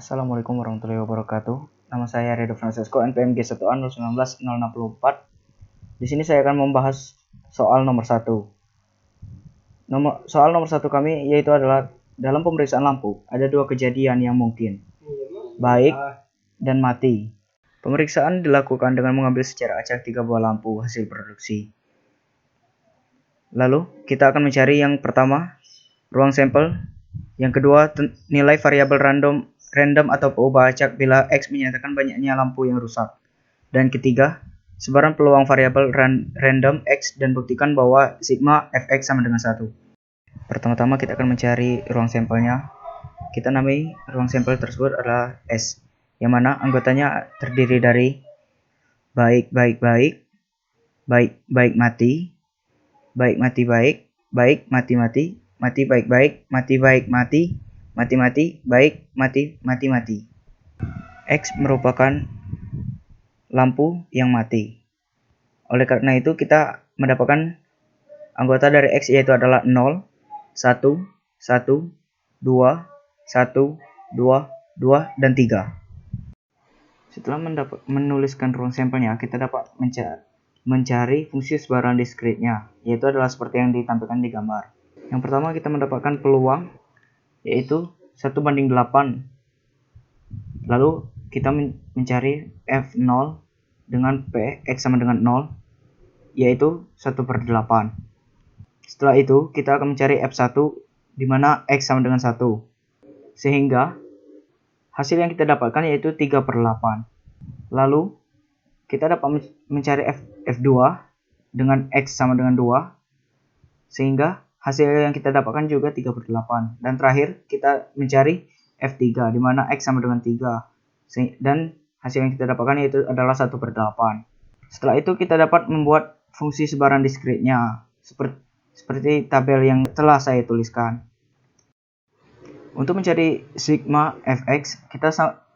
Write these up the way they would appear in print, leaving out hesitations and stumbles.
Assalamualaikum warahmatullahi wabarakatuh. Nama saya Redo Francesco, NPM G1A 019-064. Di sini saya akan membahas soal nomor 1. Soal nomor 1 kami yaitu adalah dalam pemeriksaan lampu ada dua kejadian yang mungkin, baik dan mati. Pemeriksaan dilakukan dengan mengambil secara acak 3 buah lampu hasil produksi. Lalu kita akan mencari yang pertama, ruang sampel. Yang kedua, nilai variabel random atau peubah acak bila X menyatakan banyaknya lampu yang rusak. Dan ketiga, sebaran peluang variabel random X dan buktikan bahwa sigma Fx sama dengan 1. Pertama-tama kita akan mencari ruang sampelnya. Kita namai ruang sampel tersebut adalah S, yang mana anggotanya terdiri dari baik mati, baik mati, baik mati, mati baik, mati mati, baik mati. X merupakan lampu yang mati. Oleh karena itu kita mendapatkan anggota dari X yaitu adalah 0, 1, 1, 2, 1, 2, 2, dan 3. Setelah menuliskan ruang sampelnya, kita dapat mencari fungsi sebaran diskritnya, yaitu adalah seperti yang ditampilkan di gambar. Yang pertama kita mendapatkan peluang yaitu 1:8. Lalu kita mencari F0 dengan P X sama dengan 0 yaitu 1/8. Setelah itu kita akan mencari F1 di mana X sama dengan 1. Sehingga hasil yang kita dapatkan yaitu 3/8. Lalu kita dapat mencari F2 dengan X sama dengan 2. Sehingga hasil yang kita dapatkan juga 3/8. Dan terakhir kita mencari F3 di mana X sama dengan 3. Dan hasil yang kita dapatkan yaitu adalah 1/8. Setelah itu kita dapat membuat fungsi sebaran diskritnya seperti tabel yang telah saya tuliskan. Untuk mencari sigma Fx,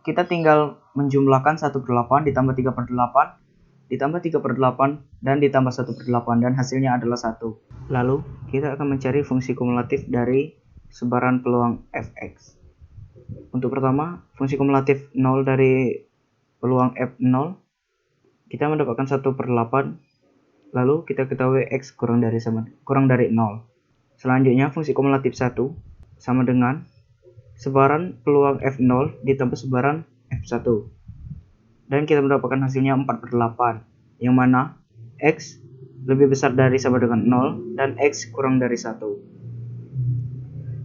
kita tinggal menjumlahkan 1/8 ditambah 3/8 ditambah 3/8 dan ditambah 1/8 dan hasilnya adalah 1. Lalu kita akan mencari fungsi kumulatif dari sebaran peluang Fx. Untuk pertama, fungsi kumulatif 0 dari peluang F0 kita mendapatkan 1/8. Lalu kita ketahui X kurang dari 0. Selanjutnya fungsi kumulatif 1 sama dengan sebaran peluang F0 ditambah sebaran F1. Dan kita mendapatkan hasilnya 4/8, yang mana X lebih besar dari sama dengan 0 dan X kurang dari 1.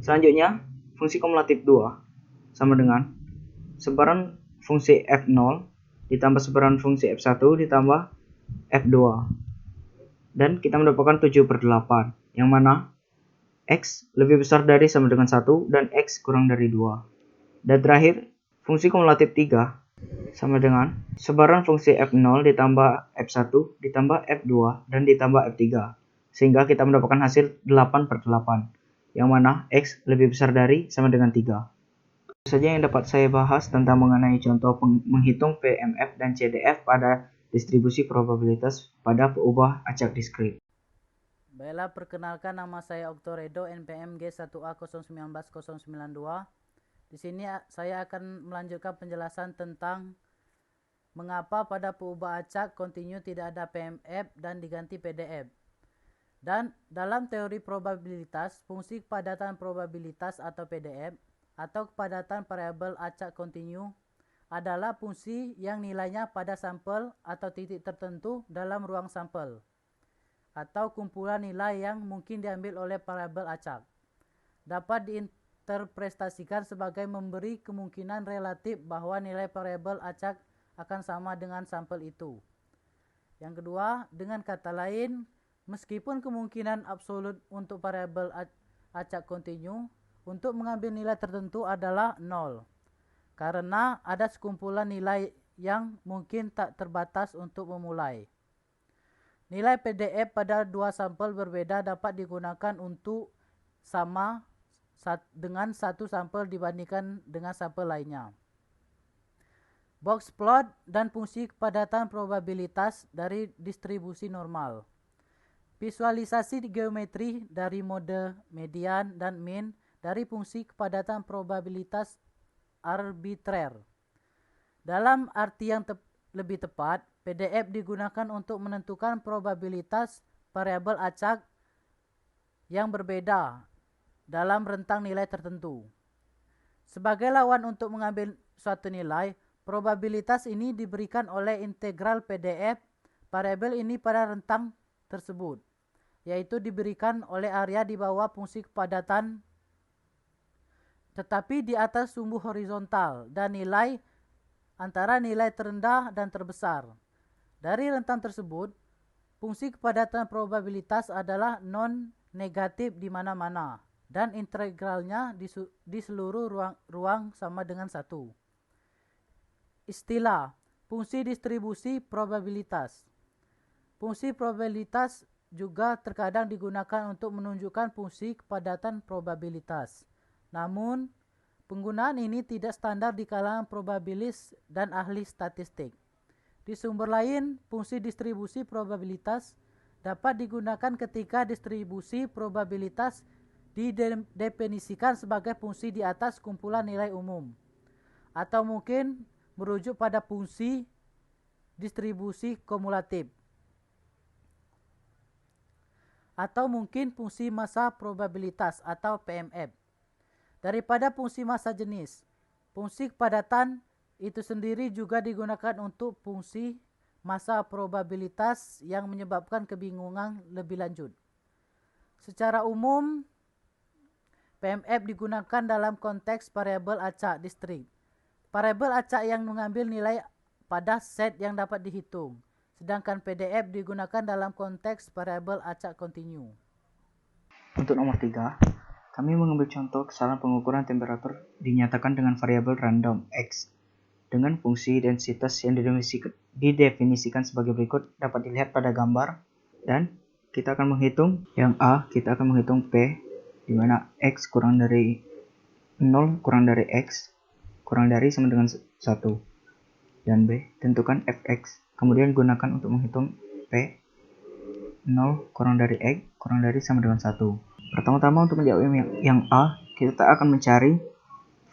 Selanjutnya, fungsi kumulatif 2 sama dengan sebaran fungsi F0 ditambah sebaran fungsi F1 ditambah F2. Dan kita mendapatkan 7/8, yang mana X lebih besar dari sama dengan 1 dan X kurang dari 2. Dan terakhir, fungsi kumulatif 3 sama dengan sebaran fungsi F0 ditambah F1 ditambah F2 dan ditambah F3. Sehingga kita mendapatkan hasil 8/8, yang mana X lebih besar dari sama dengan 3. Itu saja yang dapat saya bahas tentang mengenai contoh menghitung PMF dan CDF pada distribusi probabilitas pada peubah acak diskrit. Baiklah, perkenalkan, nama saya Oktoredo, NPM G1A 019-092. Di sini saya akan melanjutkan penjelasan tentang mengapa pada peubah acak kontinu tidak ada PMF dan diganti PDF. Dan dalam teori probabilitas, fungsi kepadatan probabilitas atau PDF atau kepadatan variabel acak kontinu adalah fungsi yang nilainya pada sampel atau titik tertentu dalam ruang sampel, atau kumpulan nilai yang mungkin diambil oleh variabel acak. Dapat diinterpretasikan sebagai memberi kemungkinan relatif bahwa nilai variabel acak akan sama dengan sampel itu. Yang kedua, dengan kata lain, meskipun kemungkinan absolut untuk variabel acak kontinu untuk mengambil nilai tertentu adalah 0, karena ada sekumpulan nilai yang mungkin tak terbatas untuk memulai. Nilai PDF pada dua sampel berbeda dapat digunakan untuk sama dengan satu sampel dibandingkan dengan sampel lainnya. Box plot dan fungsi kepadatan probabilitas dari distribusi normal. Visualisasi geometri dari mode median dan mean dari fungsi kepadatan probabilitas arbitrer. Dalam arti yang lebih tepat, PDF digunakan untuk menentukan probabilitas variabel acak yang berbeda dalam rentang nilai tertentu. Sebagai lawan untuk mengambil suatu nilai, probabilitas ini diberikan oleh integral PDF variabel ini pada rentang tersebut, yaitu diberikan oleh area di bawah fungsi kepadatan tetapi di atas sumbu horizontal dan nilai antara nilai terendah dan terbesar. Dari rentang tersebut, fungsi kepadatan probabilitas adalah non-negatif di mana-mana dan integralnya di seluruh ruang sama dengan 1. Istilah fungsi distribusi probabilitas. Fungsi probabilitas juga terkadang digunakan untuk menunjukkan fungsi kepadatan probabilitas. Namun, penggunaan ini tidak standar di kalangan probabilis dan ahli statistik. Di sumber lain, fungsi distribusi probabilitas dapat digunakan ketika distribusi probabilitas didefinisikan sebagai fungsi di atas kumpulan nilai umum, atau mungkin merujuk pada fungsi distribusi kumulatif, atau mungkin fungsi massa probabilitas atau PMF. Daripada fungsi massa jenis, fungsi kepadatan itu sendiri juga digunakan untuk fungsi massa probabilitas yang menyebabkan kebingungan lebih lanjut. Secara umum, PMF digunakan dalam konteks variabel acak distrik. Variabel acak yang mengambil nilai pada set yang dapat dihitung, sedangkan PDF digunakan dalam konteks variabel acak kontinu. Untuk nomor 3, kami mengambil contoh kesalahan pengukuran temperatur dinyatakan dengan variabel random X dengan fungsi densitas yang didefinisikan sebagai berikut dapat dilihat pada gambar, dan kita akan menghitung yang A, kita akan menghitung P di mana X kurang dari 0 kurang dari X kurang dari sama dengan 1, dan B, tentukan Fx, kemudian gunakan untuk menghitung P 0 kurang dari X kurang dari sama dengan 1. Pertama-tama untuk menjawab yang A, kita akan mencari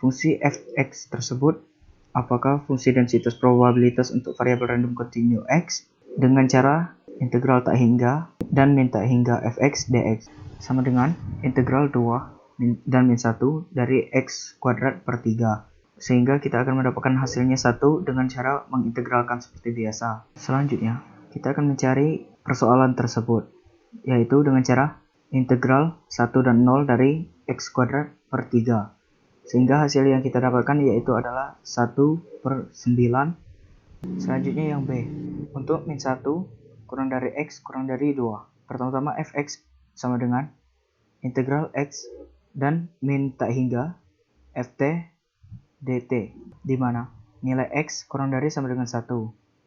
fungsi fx tersebut, apakah fungsi densitas probabilitas untuk variabel random kontinu x dengan cara integral tak hingga dan min tak hingga fx dx sama dengan integral 2 dan min 1 dari x kuadrat per 3. Sehingga kita akan mendapatkan hasilnya 1 dengan cara mengintegralkan seperti biasa. Selanjutnya, kita akan mencari persoalan tersebut, yaitu dengan cara integral 1 dan 0 dari x kuadrat per 3. Sehingga hasil yang kita dapatkan yaitu adalah 1/9. Selanjutnya yang B. Untuk min 1 kurang dari x kurang dari 2. Pertama-tama fx sama dengan integral x dan min tak hingga ft dt, di mana nilai x kurang dari sama dengan 1.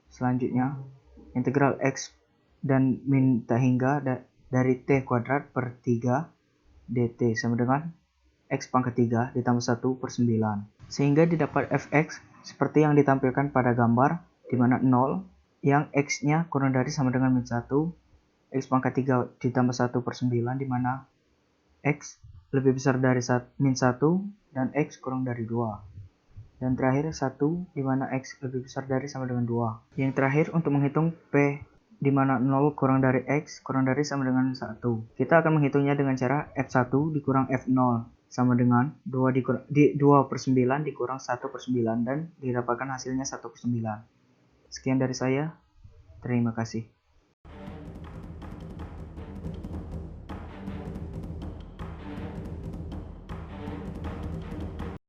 Selanjutnya, integral x dan min tak hingga dari t kuadrat per 3 dt sama dengan x pangkat 3 ditambah 1/9. Sehingga didapat fx seperti yang ditampilkan pada gambar, di mana 0 yang x-nya kurang dari sama dengan min 1, x pangkat 3 ditambah 1/9, di mana x lebih besar dari min 1 dan x kurang dari 2. Dan terakhir 1, di mana x lebih besar dari sama dengan 2. Yang terakhir untuk menghitung p, di mana 0 kurang dari x kurang dari sama dengan 1. Kita akan menghitungnya dengan cara f1 dikurang f0 sama dengan 2/9 dikurang 1/9 dan didapatkan hasilnya 1/9. Sekian dari saya. Terima kasih.